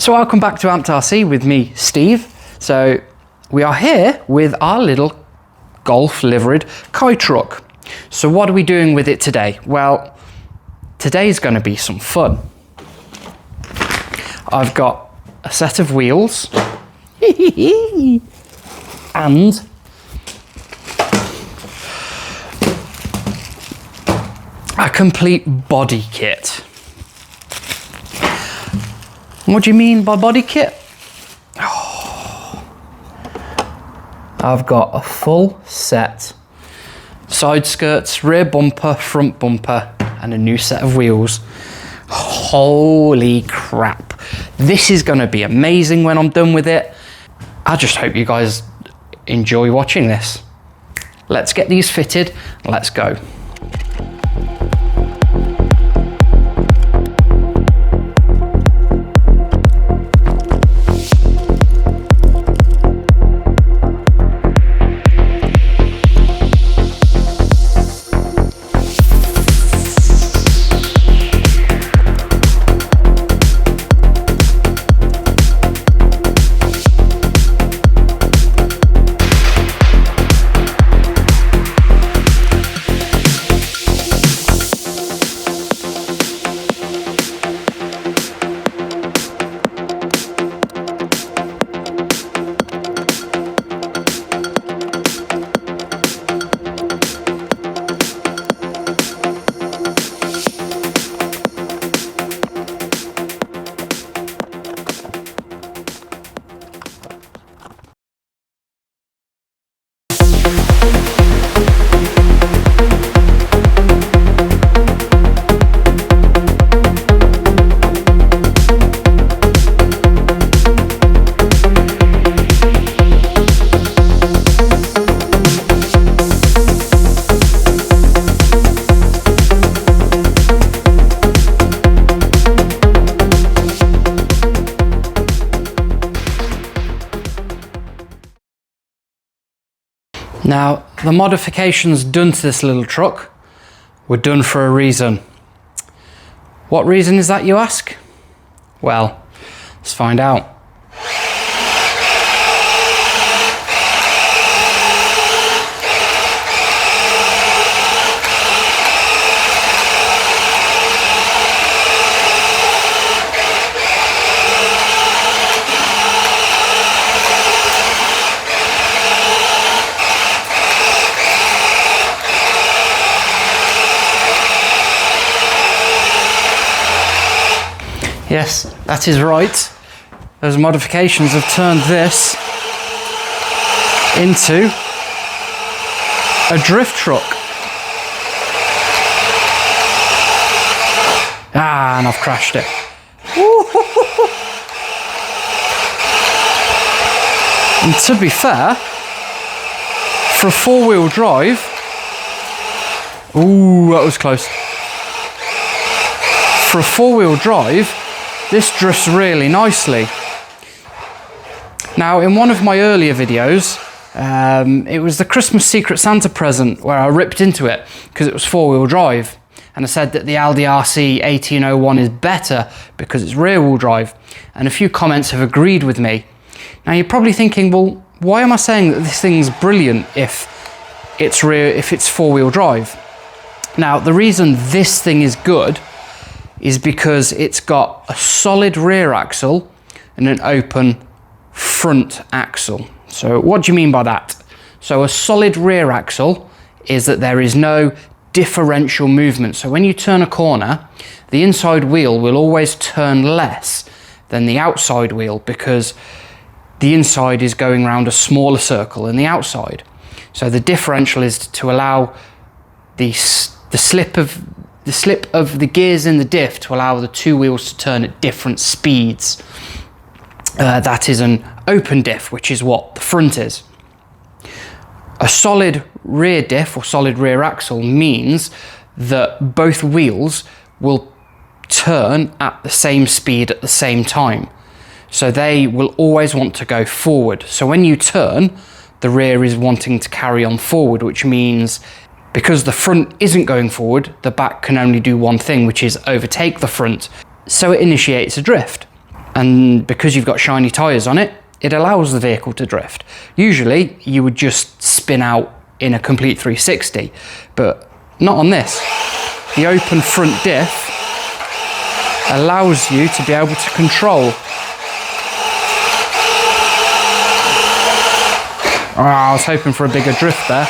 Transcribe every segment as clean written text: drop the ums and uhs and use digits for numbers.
So welcome back to Amped RC with me, Steve. So we are here with our little Golf liveried kite truck. So what are we doing with it today? Well, today's going to be some fun. I've got a set of wheels and a complete body kit. What do you mean by body kit? Oh, I've got a full set, side skirts, rear bumper, front bumper, and a new set of wheels. Holy crap. This is going to be amazing when I'm done with it. I just hope you guys enjoy watching this. Let's get these fitted. Let's go. Now, the modifications done to this little truck were done for a reason. What reason is that, you ask? Well, let's find out. Yes, that is right. Those modifications have turned this into a drift truck. Ah, and I've crashed it. And to be fair, for a four-wheel drive, ooh, that was close. For a four-wheel drive, this drifts really nicely. Now, in one of my earlier videos, it was the Christmas Secret Santa present where I ripped into it because it was four-wheel drive, and I said that the Aldi RC 1801 is better because it's rear-wheel drive, and a few comments have agreed with me. Now, you're probably thinking, well, why am I saying that this thing's brilliant if it's four-wheel drive? Now, the reason this thing is good is because it's got a solid rear axle and an open front axle. So what do you mean by that? So a solid rear axle is that there is no differential movement. So when you turn a corner, the inside wheel will always turn less than the outside wheel because the inside is going around a smaller circle than the outside. So the differential is to allow the slip of the gears in the diff to allow the two wheels to turn at different speeds. That is an open diff, which is what the front is. A solid rear diff or solid rear axle means that both wheels will turn at the same speed at the same time. So they will always want to go forward. So when you turn, the rear is wanting to carry on forward, which means because the front isn't going forward, the back can only do one thing, which is overtake the front. So it initiates a drift. And because you've got shiny tyres on it, it allows the vehicle to drift. Usually you would just spin out in a complete 360, but not on this. The open front diff allows you to be able to control. Oh, I was hoping for a bigger drift there.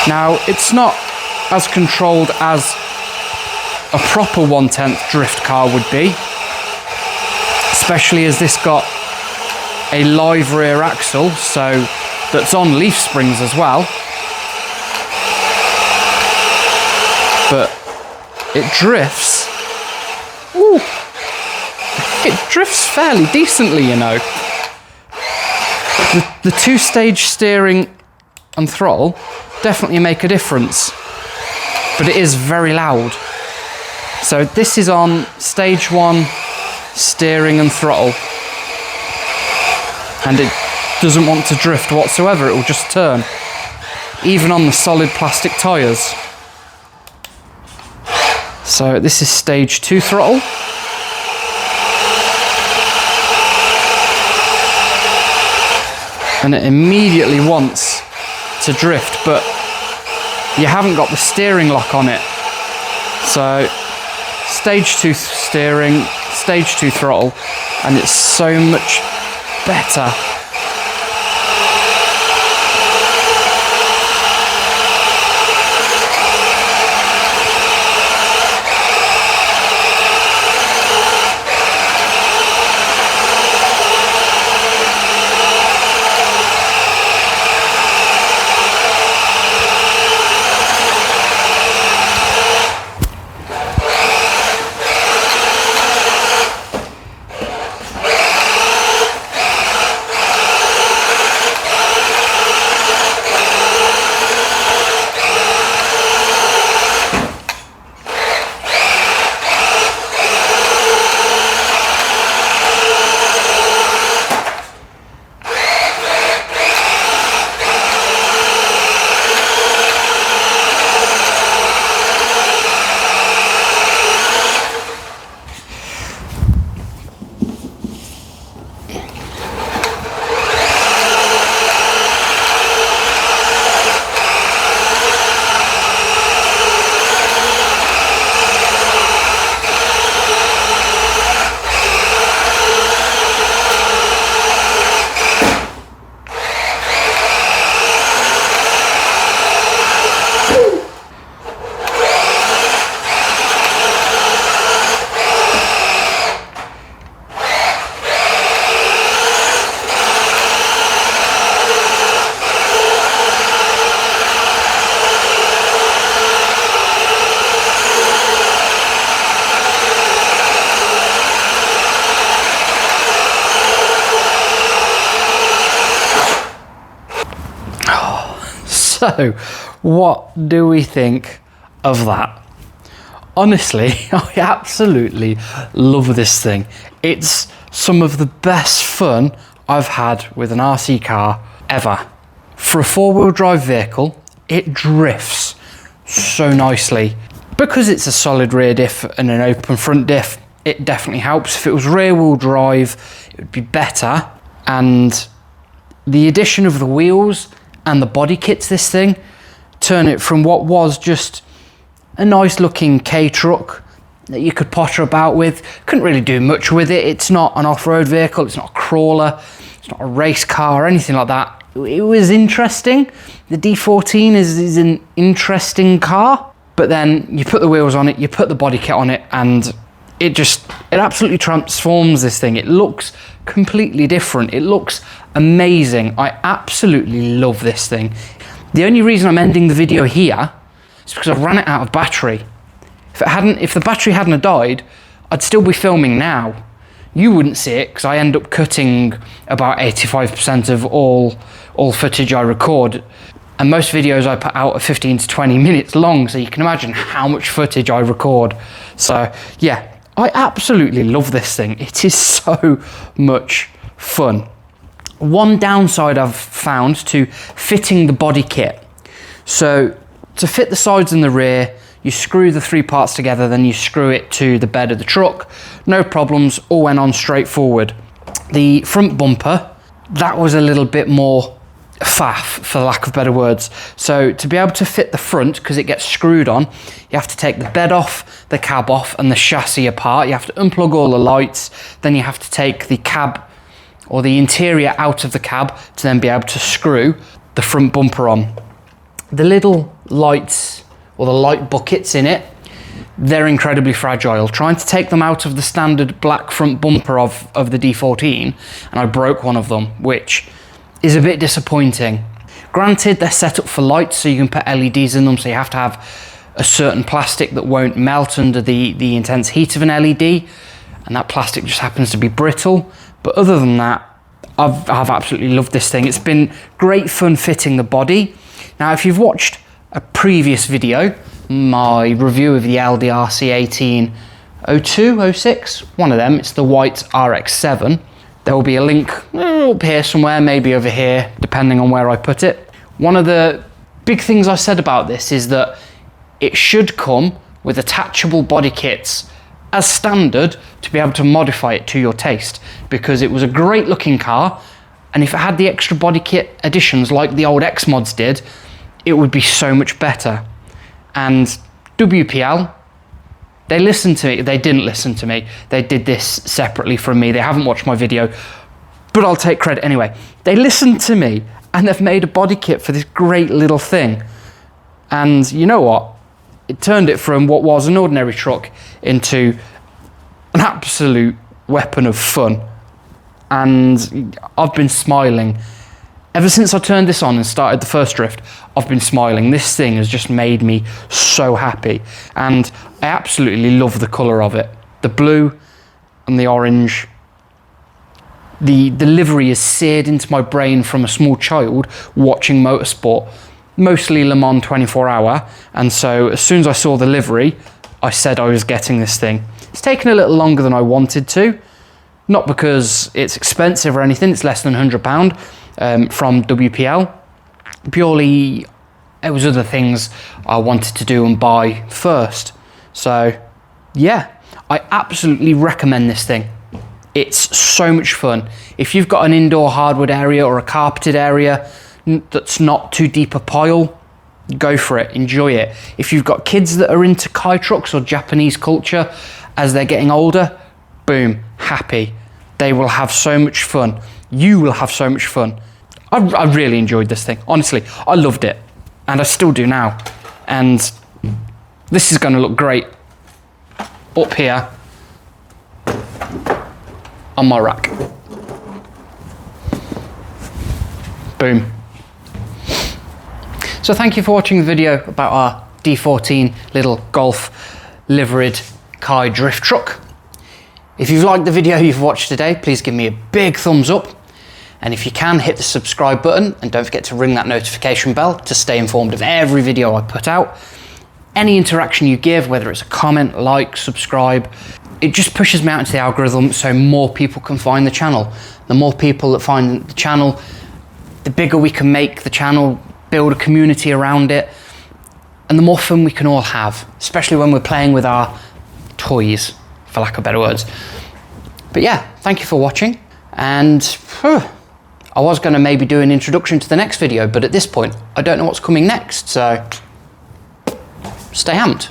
Now, it's not as controlled as a proper 1/10 drift car would be, especially as this got a live rear axle, so that's on leaf springs as well. But it drifts. Ooh, it drifts fairly decently, you know. The two-stage steering and throttle definitely make a difference, but it is very loud. So this is on stage 1 steering and throttle, and it doesn't want to drift whatsoever. It will just turn, even on the solid plastic tyres. So this is stage 2 throttle. And it immediately wants to drift, but you haven't got the steering lock on it. So stage 2 steering, stage 2 throttle, and it's so much better. So, what do we think of that? Honestly, I absolutely love this thing. It's some of the best fun I've had with an RC car ever. For a four-wheel drive vehicle, it drifts so nicely. Because it's a solid rear diff and an open front diff, it definitely helps. If it was rear-wheel drive, it would be better. And the addition of the wheels and the body kits this thing turn it from what was just a nice looking K truck that you could potter about with. Couldn't really do much with it. It's not an off-road vehicle, it's not a crawler, it's not a race car or anything like that. It was interesting. The D14 is an interesting car, but then you put the wheels on it, you put the body kit on it, and it absolutely transforms this thing. It looks completely different. It looks amazing. I absolutely love this thing. The only reason I'm ending the video here is because I've run it out of battery. If the battery hadn't died, I'd still be filming now. You wouldn't see it because I end up cutting about 85% of all footage I record. And most videos I put out are 15 to 20 minutes long, so you can imagine how much footage I record. So yeah, I absolutely love this thing. It is so much fun. One downside I've found to fitting the body kit. So To fit the sides and the rear, you screw the 3 parts together, then you screw it to the bed of the truck. No problems, all went on straightforward. The front bumper, that was a little bit more faff, for lack of better words. So to be able to fit the front, because it gets screwed on, you have to take the bed off, the cab off, and the chassis apart. You have to unplug all the lights, then you have to take the cab or the interior out of the cab to then be able to screw the front bumper on. The little lights or the light buckets in it, they're incredibly fragile. Trying to take them out of the standard black front bumper of the D14, and I broke one of them, which is a bit disappointing. Granted, they're set up for lights, so you can put LEDs in them, so you have to have a certain plastic that won't melt under the intense heat of an LED, and that plastic just happens to be brittle. But other than that, I've absolutely loved this thing. It's been great fun fitting the body. Now, if you've watched a previous video, my review of the LDRC 1802, 06, one of them, it's the white RX-7. There will be a link up here somewhere, maybe over here, depending on where I put it. One of the big things I said about this is that it should come with attachable body kits as standard to be able to modify it to your taste, because it was a great looking car, and if it had the extra body kit additions like the old X mods did, it would be so much better. And WPL, they listened to me. They didn't listen to me. They did this separately from me. They haven't watched my video, but I'll take credit anyway. They listened to me, and they've made a body kit for this great little thing. And you know what? It turned it from what was an ordinary truck into an absolute weapon of fun. And I've been smiling. Ever since I turned this on and started the first drift, I've been smiling. This thing has just made me so happy. And I absolutely love the colour of it. The blue and the orange. The livery is seared into my brain from a small child watching motorsport, mostly Le Mans 24-hour. And so as soon as I saw the livery, I said I was getting this thing. It's taken a little longer than I wanted to. Not because it's expensive or anything, it's less than £100 from WPL. Purely, it was other things I wanted to do and buy first. So, yeah, I absolutely recommend this thing. It's so much fun. If you've got an indoor hardwood area or a carpeted area that's not too deep a pile, go for it, enjoy it. If you've got kids that are into Kai trucks or Japanese culture as they're getting older, boom, happy. They will have so much fun. You will have so much fun. I really enjoyed this thing. Honestly, I loved it. And I still do now. And this is going to look great up here on my rack. Boom. So thank you for watching the video about our D14 little Golf liveried Kai drift truck. If you've liked the video you've watched today, please give me a big thumbs up. And if you can, hit the subscribe button and don't forget to ring that notification bell to stay informed of every video I put out. Any interaction you give, whether it's a comment, like, subscribe, it just pushes me out into the algorithm so more people can find the channel. The more people that find the channel, the bigger we can make the channel, build a community around it, and the more fun we can all have, especially when we're playing with our toys, for lack of better words. But yeah, thank you for watching, and I was going to maybe do an introduction to the next video, but at this point, I don't know what's coming next, so stay amped.